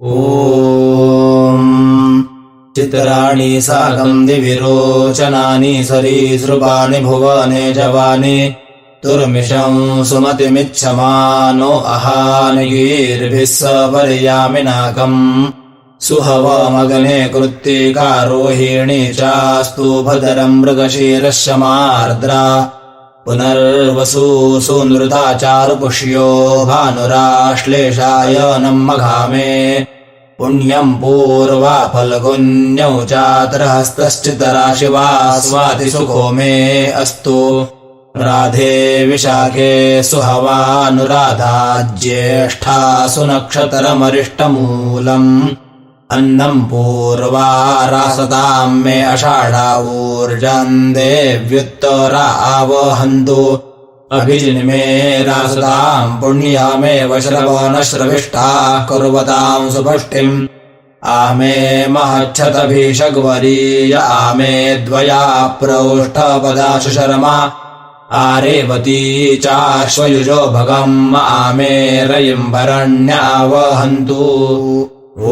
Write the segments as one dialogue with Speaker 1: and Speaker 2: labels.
Speaker 1: ॐ चित्राणि साकं दिविरोचनानि सरीसृपाणि भुवने जवानि दुर्मिषं सुमतिमिच्छमानो अहानयीर्भिः सपर्यामिनाकम् सुहवमगने कृत्तिका रोहिणी चास्तु भद्रं मृगशीर्षमार्द्रा पुनर्वसु सुनृता चारुपुष्यो भानुराश्लेषायनं मघामे पुण्यं पूर्वा फल्गुन्यौ चात्रहस्तश्चितरा शिवा स्वातिसुखो मे अस्तु राधे विशाखे सुहवानुराधा ज्येष्ठा सुनक्षत्रमरिष्टमूलम् अन्नं पूर्वा रासतां मे अषाढा ऊर्जं देव्युत्तरा आवहन्तु अभिजिन्मे रासतां पुण्या मे वश्रवणश्रविष्ठा कुर्वतां सुपुष्टिम् आमे महच्छतभिषग्वरीय आमे द्वया प्रौष्ठपदाशु शर्मा आरेवती चाश्वयुजो भगम् आमे रयिम्भरण्यावहन्तु ॐ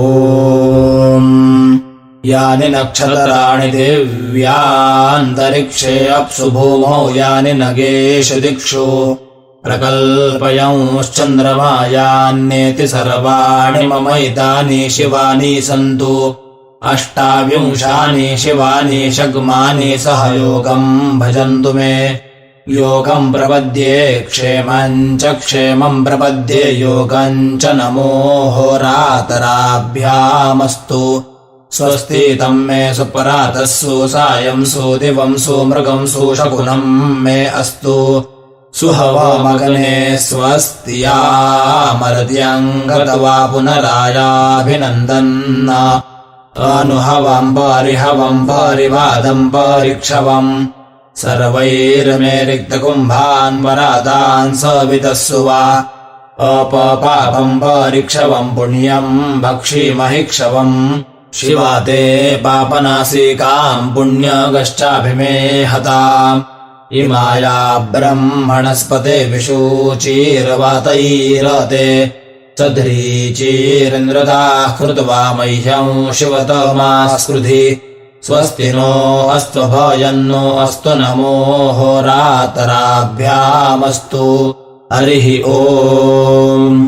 Speaker 1: यानि नक्षत्राणि दिव्यान्तरिक्षे अप्सु भूमौ यानि नगेषु दिक्षु प्रकल्पयंश्चन्द्रमा यान्येति सर्वाणि ममैतानि शिवानि सन्तु अष्टाविंशानि शिवानि षग्मानि सहयोगं भजन्तु मे योगं प्रपद्ये क्षेमं च क्षेमं प्रपद्ये योगं च नमो होरातराभ्यामस्तु स्वस्ति तं मे सुपरातः सुसायं सुदिवं सुमृगं सुशकुनं मे अस्तु सुहवमगने स्वस्तियामर्त्यङ्गतवा पुनरायाभिनन्दन् अनुहवं परिहवं परिवादं परिक्षवम् सर्वैर्मे रिक्तकुम्भान् वरादान् सवितस्सु वा अपपापं परिक्षवं पुण्यं भक्षीमहिक्षवम् शिवा ते पापनासिकां पुण्यगश्चाभिमे हताम् इमाया ब्रह्मणस्पते विशूचीर्वातैरते सध्रीचीरिन्द्रदाः कृत्वा मह्यं शिवतमास्कृधि स्वस्ति नो अस्त्वभयन्नो अस्तु नमो होरातराभ्यामस्तु हरिः ओम्।